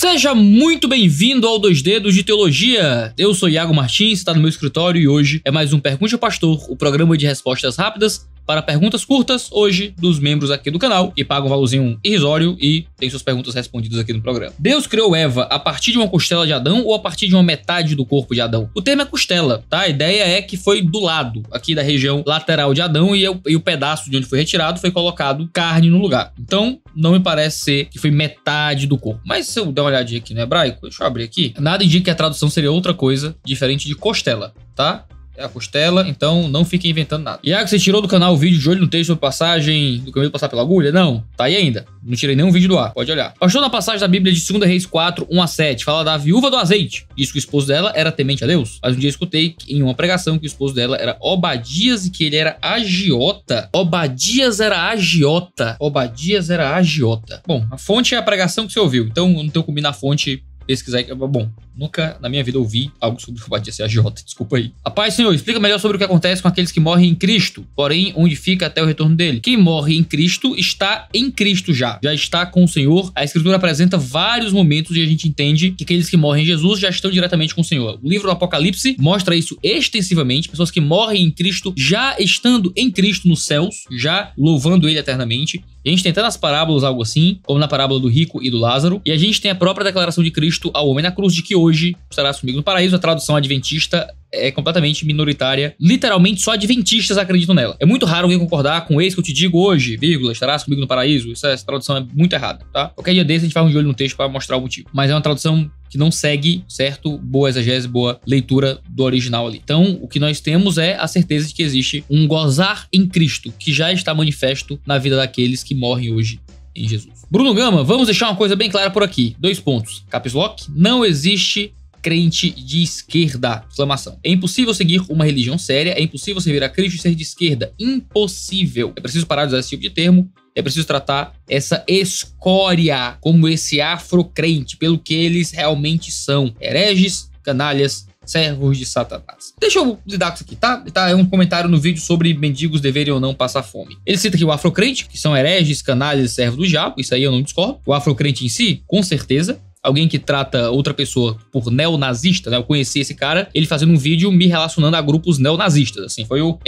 Seja muito bem-vindo ao 2 Dedos de Teologia. Eu sou Iago Martins, está no meu escritório e hoje é mais um Pergunte ao Pastor, o programa de respostas rápidas para perguntas curtas, hoje, dos membros aqui do canal, que pagam um valorzinho irrisório e tem suas perguntas respondidas aqui no programa. Deus criou Eva a partir de uma costela de Adão ou a partir de uma metade do corpo de Adão? O termo é costela, tá? A ideia é que foi do lado, aqui da região lateral de Adão, e o pedaço de onde foi retirado foi colocado carne no lugar. Então, não me parece ser que foi metade do corpo. Mas se eu der uma olhadinha aqui no hebraico, deixa eu abrir aqui, nada indica que a tradução seria outra coisa diferente de costela, tá? É a costela, então não fiquem inventando nada. Iago, você tirou do canal o vídeo de olho no texto sobre passagem do camelo passar pela agulha? Não, tá aí ainda. Não tirei nenhum vídeo do ar, pode olhar. Pastor, na passagem da Bíblia de 2 Reis 4, 1-7, fala da viúva do azeite. Diz que o esposo dela era temente a Deus. Mas um dia eu escutei em uma pregação que o esposo dela era Obadias e que ele era agiota. Obadias era agiota. Bom, a fonte é a pregação que você ouviu, então eu não tenho como ir na fonte pesquisar. Bom, nunca na minha vida ouvi algo sobre o Obadias ser agiota, desculpa aí. A paz, Senhor, explica melhor sobre o que acontece com aqueles que morrem em Cristo, porém onde fica até o retorno dele. Quem morre em Cristo está em Cristo já está com o Senhor. A Escritura apresenta vários momentos e a gente entende que aqueles que morrem em Jesus já estão diretamente com o Senhor. O livro do Apocalipse mostra isso extensivamente, pessoas que morrem em Cristo já estando em Cristo nos céus, já louvando Ele eternamente. E a gente tem até nas parábolas algo assim, como na parábola do rico e do Lázaro. E a gente tem a própria declaração de Cristo ao homem na cruz de que hoje estarás comigo no paraíso. A tradução adventista é completamente minoritária. Literalmente só adventistas acreditam nela. É muito raro alguém concordar com esse que eu te digo hoje, vírgula, estarás comigo no paraíso. Essa tradução é muito errada, tá? Qualquer dia desse a gente faz um de olho no texto para mostrar o motivo. Mas é uma tradução que não segue, certo? Boa exegese, boa leitura do original ali. Então, o que nós temos é a certeza de que existe um gozar em Cristo, que já está manifesto na vida daqueles que morrem hoje em Jesus. Bruno Gama, vamos deixar uma coisa bem clara por aqui. 2 pontos. Caps Lock, não existe crente de esquerda, exclamação. É impossível seguir uma religião séria, é impossível servir a Cristo e ser de esquerda. Impossível. É preciso parar de usar esse tipo de termo, é preciso tratar essa escória como esse afrocrente, pelo que eles realmente são. Hereges, canalhas, servos de Satanás. Deixa eu lidar com isso aqui, tá? É um comentário no vídeo sobre mendigos deverem ou não passar fome. Ele cita aqui o afrocrente, que são hereges, canalhas e servos do diabo, isso aí eu não discordo. O afrocrente em si, com certeza. Alguém que trata outra pessoa por neonazista, né? Eu conheci esse cara, ele fazendo um vídeo me relacionando a grupos neonazistas, assim, foi o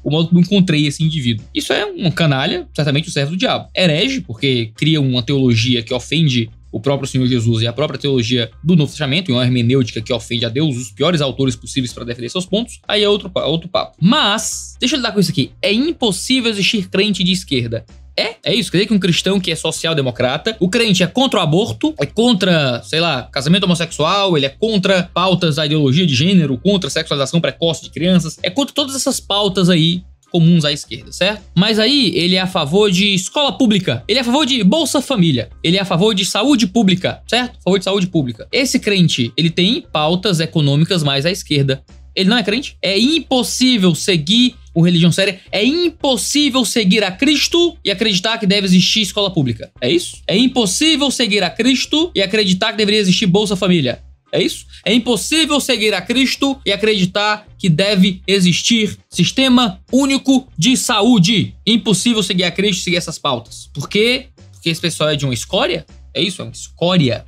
modo que eu encontrei esse indivíduo. Isso é um canalha, certamente o servo do diabo. Herege, porque cria uma teologia que ofende o próprio Senhor Jesus e a própria teologia do Novo Testamento, e uma hermenêutica que ofende a Deus, os piores autores possíveis para defender seus pontos, aí é outro papo. Mas, deixa eu lidar com isso aqui, é impossível existir crente de esquerda. É isso, quer dizer que um cristão que é social-democrata, o crente é contra o aborto, é contra, sei lá, casamento homossexual, ele é contra pautas da ideologia de gênero, contra a sexualização precoce de crianças, é contra todas essas pautas aí comuns à esquerda, certo? Mas aí ele é a favor de escola pública, ele é a favor de Bolsa Família, ele é a favor de saúde pública, certo? A favor de saúde pública. Esse crente, ele tem pautas econômicas mais à esquerda. Ele não é crente? É impossível seguir uma religião séria, é impossível seguir a Cristo e acreditar que deve existir escola pública. É isso? É impossível seguir a Cristo e acreditar que deveria existir Bolsa Família. É isso? É impossível seguir a Cristo e acreditar que deve existir Sistema Único de Saúde. Impossível seguir a Cristo e seguir essas pautas. Por quê? Porque esse pessoal é de uma escória? É isso? É uma escória.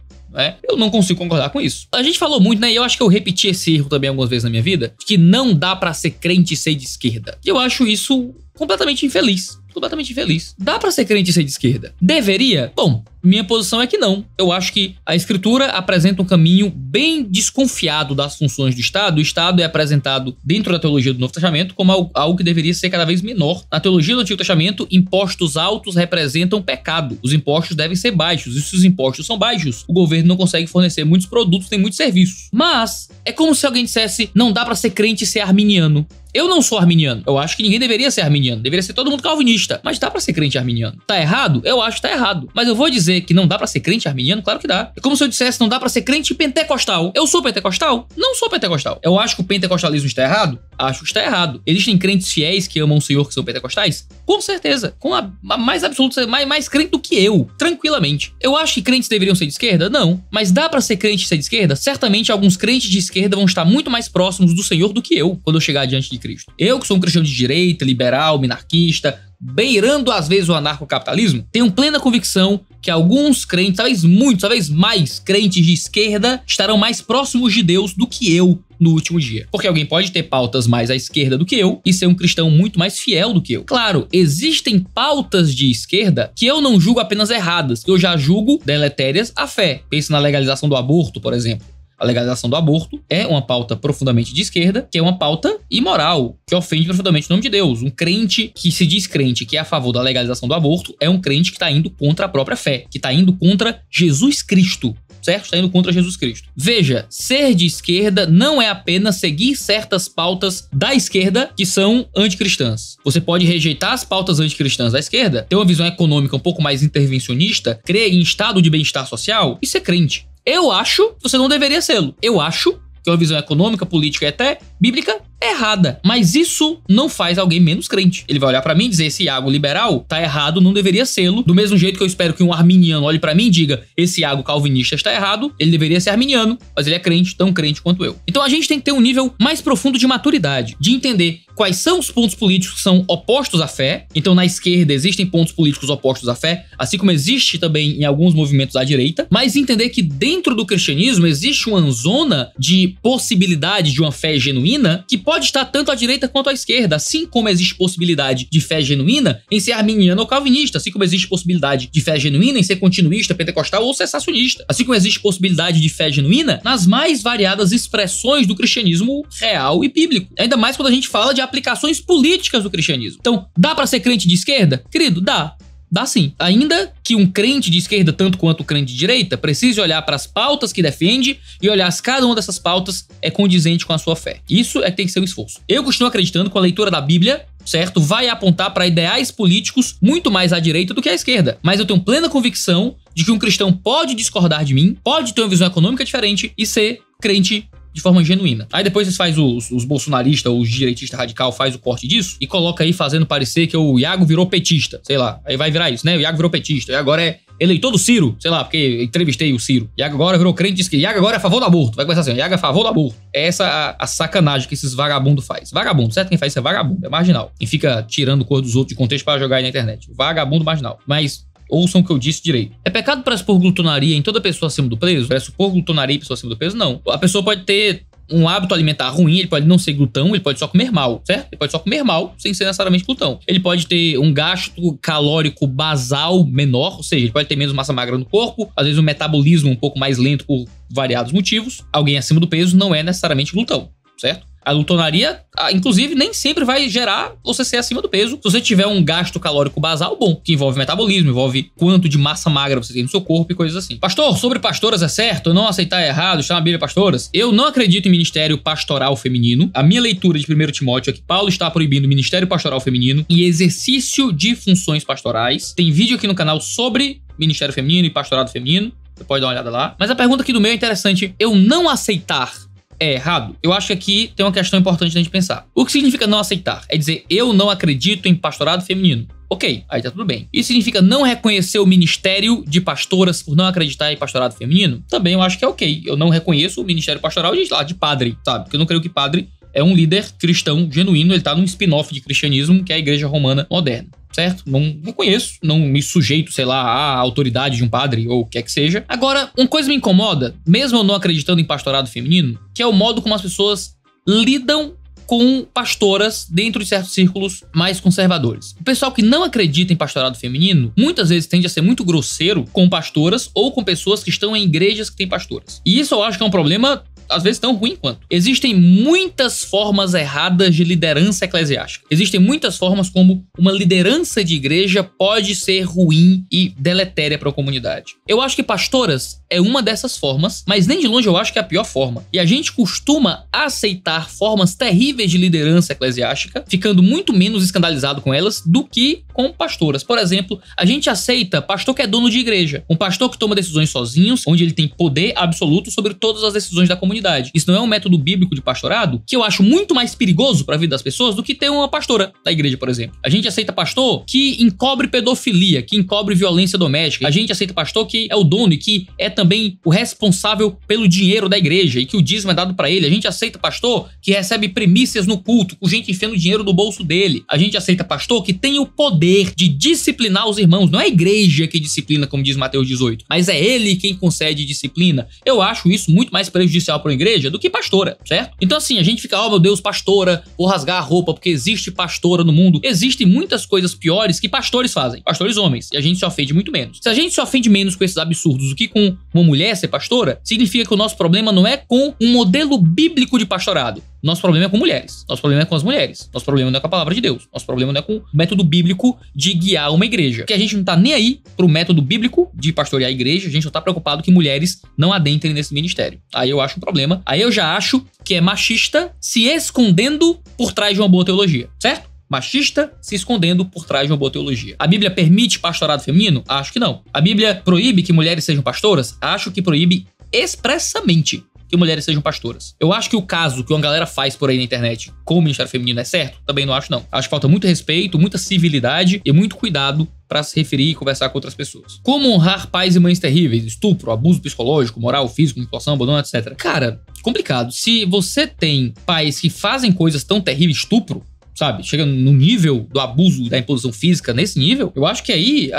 Eu não consigo concordar com isso. A gente falou muito, né? E eu acho que eu repeti esse erro também algumas vezes na minha vida, que não dá pra ser crente e ser de esquerda. E eu acho isso completamente infeliz. Completamente infeliz. Dá pra ser crente e ser de esquerda? Deveria? Bom, minha posição é que não. Eu acho que a Escritura apresenta um caminho bem desconfiado das funções do Estado. O Estado é apresentado dentro da teologia do Novo Testamento como algo que deveria ser cada vez menor. Na teologia do Antigo Testamento, impostos altos representam pecado. Os impostos devem ser baixos. E se os impostos são baixos, o governo não consegue fornecer muitos produtos nem muitos serviços. Mas é como se alguém dissesse, não dá pra ser crente e ser arminiano. Eu não sou arminiano. Eu acho que ninguém deveria ser arminiano. Deveria ser todo mundo calvinista. Mas dá pra ser crente arminiano. Tá errado? Eu acho que tá errado. Mas eu vou dizer que não dá pra ser crente arminiano? Claro que dá. É como se eu dissesse não dá pra ser crente pentecostal. Eu sou pentecostal? Não sou pentecostal. Eu acho que o pentecostalismo está errado? Acho que está errado. Existem crentes fiéis que amam o Senhor, que são pentecostais? Com certeza. Com a mais absoluta, mais crente do que eu, tranquilamente. Eu acho que crentes deveriam ser de esquerda? Não. Mas dá pra ser crente e ser de esquerda? Certamente alguns crentes de esquerda vão estar muito mais próximos do Senhor do que eu, quando eu chegar diante de Cristo. Eu, que sou um cristão de direita, liberal, minarquista, beirando às vezes o anarcocapitalismo, tenho plena convicção que alguns crentes, talvez muitos, talvez mais crentes de esquerda, estarão mais próximos de Deus do que eu no último dia. Porque alguém pode ter pautas mais à esquerda do que eu e ser um cristão muito mais fiel do que eu. Claro, existem pautas de esquerda que eu não julgo apenas erradas, que eu já julgo deletérias à fé. Pense na legalização do aborto, por exemplo. A legalização do aborto é uma pauta profundamente de esquerda, que é uma pauta imoral, que ofende profundamente o nome de Deus. Um crente que se diz crente, que é a favor da legalização do aborto, é um crente que está indo contra a própria fé, que está indo contra Jesus Cristo, certo? Está indo contra Jesus Cristo. Veja, ser de esquerda não é apenas seguir certas pautas da esquerda que são anticristãs. Você pode rejeitar as pautas anticristãs da esquerda, ter uma visão econômica um pouco mais intervencionista, crer em estado de bem-estar social e ser crente. Eu acho que você não deveria sê-lo. Eu acho que uma visão econômica, política e até bíblica é errada. Mas isso não faz alguém menos crente. Ele vai olhar pra mim e dizer, esse Iago liberal tá errado, não deveria sê-lo. Do mesmo jeito que eu espero que um arminiano olhe pra mim e diga, esse Iago calvinista está errado, ele deveria ser arminiano, mas ele é crente, tão crente quanto eu. Então a gente tem que ter um nível mais profundo de maturidade, de entender quais são os pontos políticos que são opostos à fé. Então na esquerda existem pontos políticos opostos à fé, assim como existe também em alguns movimentos à direita, mas entender que dentro do cristianismo existe uma zona de possibilidade de uma fé genuína que pode estar tanto à direita quanto à esquerda, assim como existe possibilidade de fé genuína em ser arminiano ou calvinista, assim como existe possibilidade de fé genuína em ser continuista, pentecostal ou cessacionista, assim como existe possibilidade de fé genuína nas mais variadas expressões do cristianismo real e bíblico. Ainda mais quando a gente fala de aplicações políticas do cristianismo. Então, dá pra ser crente de esquerda? Querido, dá. Dá sim. Ainda que um crente de esquerda, tanto quanto o crente de direita, precise olhar para as pautas que defende e olhar se cada uma dessas pautas é condizente com a sua fé. Isso é que tem que ser um esforço. Eu continuo acreditando que a leitura da Bíblia, certo, vai apontar para ideais políticos muito mais à direita do que à esquerda. Mas eu tenho plena convicção de que um cristão pode discordar de mim, pode ter uma visão econômica diferente e ser crente de forma genuína. Aí depois vocês fazem os bolsonaristas, os direitistas radical, faz o corte disso e coloca aí fazendo parecer que o Iago virou petista, sei lá. Aí vai virar isso, né? O Iago virou petista, e agora é eleitor do Ciro, sei lá, porque entrevistei o Ciro. Iago agora virou crente de esquerda. Iago agora é a favor do aborto. Vai começar assim, Iago é a favor do aborto. É essa a sacanagem que esses vagabundos faz. Vagabundo, certo? Quem faz isso é vagabundo, é marginal. Quem fica tirando cor dos outros de contexto para jogar aí na internet. Vagabundo marginal. Mas ouçam o que eu disse direito. É pecado pressupor glutonaria em toda pessoa acima do peso? Pressupor glutonaria em pessoa acima do peso? Não. A pessoa pode ter um hábito alimentar ruim, ele pode não ser glutão, ele pode só comer mal, certo? Ele pode só comer mal, sem ser necessariamente glutão. Ele pode ter um gasto calórico basal menor, ou seja, ele pode ter menos massa magra no corpo, às vezes um metabolismo um pouco mais lento por variados motivos. Alguém acima do peso não é necessariamente glutão, certo? A glutonaria, inclusive, nem sempre vai gerar você ser acima do peso. Se você tiver um gasto calórico basal bom, que envolve metabolismo, envolve quanto de massa magra você tem no seu corpo e coisas assim. Pastor, sobre pastoras é certo? Eu não aceitar errado, está na Bíblia pastoras? Eu não acredito em ministério pastoral feminino. A minha leitura de 1 Timóteo é que Paulo está proibindo ministério pastoral feminino e exercício de funções pastorais. Tem vídeo aqui no canal sobre ministério feminino e pastorado feminino. Você pode dar uma olhada lá. Mas a pergunta aqui do meio é interessante. Eu não aceitar é errado? Eu acho que aqui tem uma questão importante da gente pensar. O que significa não aceitar? É dizer, eu não acredito em pastorado feminino. Ok, aí tá tudo bem. Isso significa não reconhecer o ministério de pastoras por não acreditar em pastorado feminino? Também eu acho que é ok. Eu não reconheço o ministério pastoral de padre, sabe? Porque eu não creio que padre é um líder cristão genuíno, ele tá num spin-off de cristianismo que é a igreja romana moderna. Certo? Não reconheço, não me sujeito, sei lá, à autoridade de um padre ou o que é que seja. Agora, uma coisa me incomoda, mesmo eu não acreditando em pastorado feminino, que é o modo como as pessoas lidam com pastoras dentro de certos círculos mais conservadores. O pessoal que não acredita em pastorado feminino, muitas vezes tende a ser muito grosseiro com pastoras ou com pessoas que estão em igrejas que têm pastoras. E isso eu acho que é um problema às vezes tão ruim quanto. Existem muitas formas erradas de liderança eclesiástica. Existem muitas formas como uma liderança de igreja pode ser ruim e deletéria para a comunidade. Eu acho que pastoras é uma dessas formas, mas nem de longe eu acho que é a pior forma. E a gente costuma aceitar formas terríveis de liderança eclesiástica, ficando muito menos escandalizado com elas do que com pastoras. Por exemplo, a gente aceita pastor que é dono de igreja, um pastor que toma decisões sozinhos, onde ele tem poder absoluto sobre todas as decisões da comunidade. comunidade. Isso não é um método bíblico de pastorado que eu acho muito mais perigoso para a vida das pessoas do que ter uma pastora da igreja, por exemplo. A gente aceita pastor que encobre pedofilia, que encobre violência doméstica. A gente aceita pastor que é o dono e que é também o responsável pelo dinheiro da igreja e que o dízimo é dado para ele. A gente aceita pastor que recebe primícias no culto, com gente enfiando dinheiro no bolso dele. A gente aceita pastor que tem o poder de disciplinar os irmãos. Não é a igreja que disciplina, como diz Mateus 18, mas é ele quem concede disciplina. Eu acho isso muito mais prejudicial para a igreja do que pastora, certo? Então assim, a gente fica, oh meu Deus, pastora, vou rasgar a roupa porque existe pastora no mundo. Existem muitas coisas piores que pastores fazem, pastores homens, e a gente se ofende muito menos. Se a gente se ofende menos com esses absurdos do que com uma mulher ser pastora, significa que o nosso problema não é com um modelo bíblico de pastorado. Nosso problema é com mulheres. Nosso problema é com as mulheres. Nosso problema não é com a palavra de Deus. Nosso problema não é com o método bíblico de guiar uma igreja. Porque a gente não tá nem aí pro método bíblico de pastorear a igreja, a gente só tá preocupado que mulheres não adentrem nesse ministério. Aí eu acho um problema. Aí eu já acho que é machista se escondendo por trás de uma boa teologia, certo? Machista se escondendo por trás de uma boa teologia. A Bíblia permite pastorado feminino? Acho que não. A Bíblia proíbe que mulheres sejam pastoras? Acho que proíbe expressamente que mulheres sejam pastoras. Eu acho que o caso que uma galera faz por aí na internet com o ministério feminino é certo? Também não acho, não. Acho que falta muito respeito, muita civilidade e muito cuidado para se referir e conversar com outras pessoas. Como honrar pais e mães terríveis? Estupro, abuso psicológico, moral, físico, manipulação, abandono, etc. Cara, complicado. Se você tem pais que fazem coisas tão terríveis, estupro, sabe, chega no nível do abuso e da imposição física nesse nível, eu acho que aí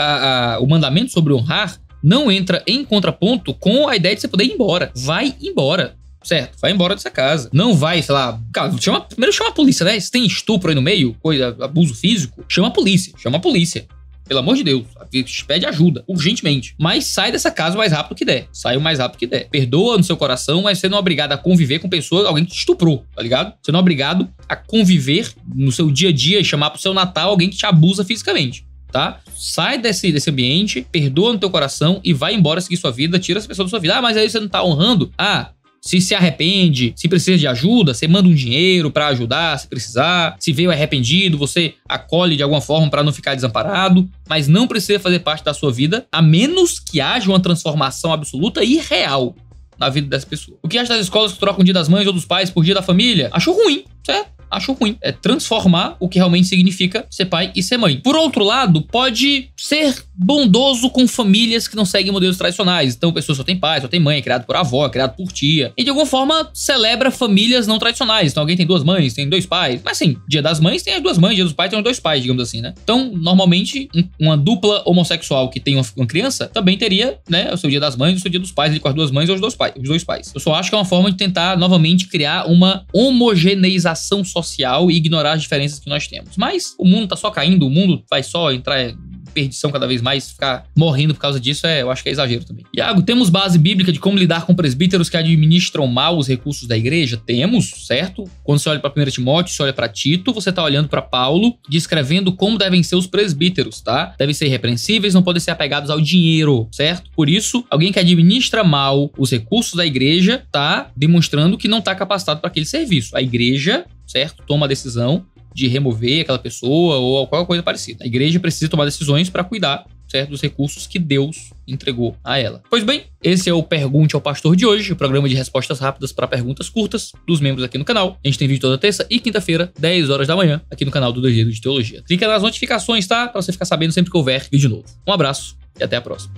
o mandamento sobre honrar não entra em contraponto com a ideia de você poder ir embora. Vai embora, certo? Vai embora dessa casa. Não vai, sei lá... Cara, primeiro chama a polícia, né? Se tem estupro aí no meio, abuso físico, chama a polícia. Chama a polícia. Pelo amor de Deus, pede ajuda, urgentemente. Mas sai dessa casa o mais rápido que der. Sai o mais rápido que der. Perdoa no seu coração, mas você não é obrigado a conviver com pessoas, alguém que te estuprou, tá ligado? Você não é obrigado a conviver no seu dia a dia e chamar pro seu Natal alguém que te abusa fisicamente. Tá? Sai desse ambiente, perdoa no teu coração e vai embora seguir sua vida, tira essa pessoa da sua vida. Ah, mas aí você não tá honrando. Ah, se arrepende, se precisa de ajuda, você manda um dinheiro pra ajudar, se precisar. Se veio arrependido, você acolhe de alguma forma pra não ficar desamparado. Mas não precisa fazer parte da sua vida, a menos que haja uma transformação absoluta e real na vida dessa pessoa. O que acha das escolas que trocam o dia das mães ou dos pais por dia da família? Acho ruim, certo? Acho ruim. É transformar o que realmente significa ser pai e ser mãe. Por outro lado, pode ser bondoso com famílias que não seguem modelos tradicionais. Então, a pessoa só tem pai, só tem mãe, é criado por avó, é criado por tia. E de alguma forma, celebra famílias não tradicionais. Então, alguém tem duas mães, tem dois pais. Mas sim, dia das mães tem as duas mães, dia dos pais tem os dois pais, digamos assim, né? Então, normalmente, uma dupla homossexual que tem uma criança também teria, né, o seu dia das mães e o seu dia dos pais, ali com as duas mães ou os dois pais. Eu só acho que é uma forma de tentar, novamente, criar uma homogeneização social e ignorar as diferenças que nós temos. Mas o mundo tá só caindo, o mundo vai só entrar em perdição cada vez mais, ficar morrendo por causa disso, eu acho que é exagero também. Iago, temos base bíblica de como lidar com presbíteros que administram mal os recursos da igreja? Temos, certo? Quando você olha para 1 Timóteo, você olha para Tito, você tá olhando para Paulo, descrevendo como devem ser os presbíteros, tá? Devem ser irrepreensíveis, não podem ser apegados ao dinheiro, certo? Por isso, alguém que administra mal os recursos da igreja tá demonstrando que não tá capacitado para aquele serviço. A igreja, certo? Toma a decisão de remover aquela pessoa ou qualquer coisa parecida. A igreja precisa tomar decisões para cuidar, certo, dos recursos que Deus entregou a ela. Pois bem, esse é o Pergunte ao Pastor de hoje, o programa de respostas rápidas para perguntas curtas dos membros aqui no canal. A gente tem vídeo toda terça e quinta-feira, 10 horas da manhã, aqui no canal do 2 Dedos de Teologia. Clica nas notificações, tá? Para você ficar sabendo sempre que houver vídeo novo. Um abraço e até a próxima.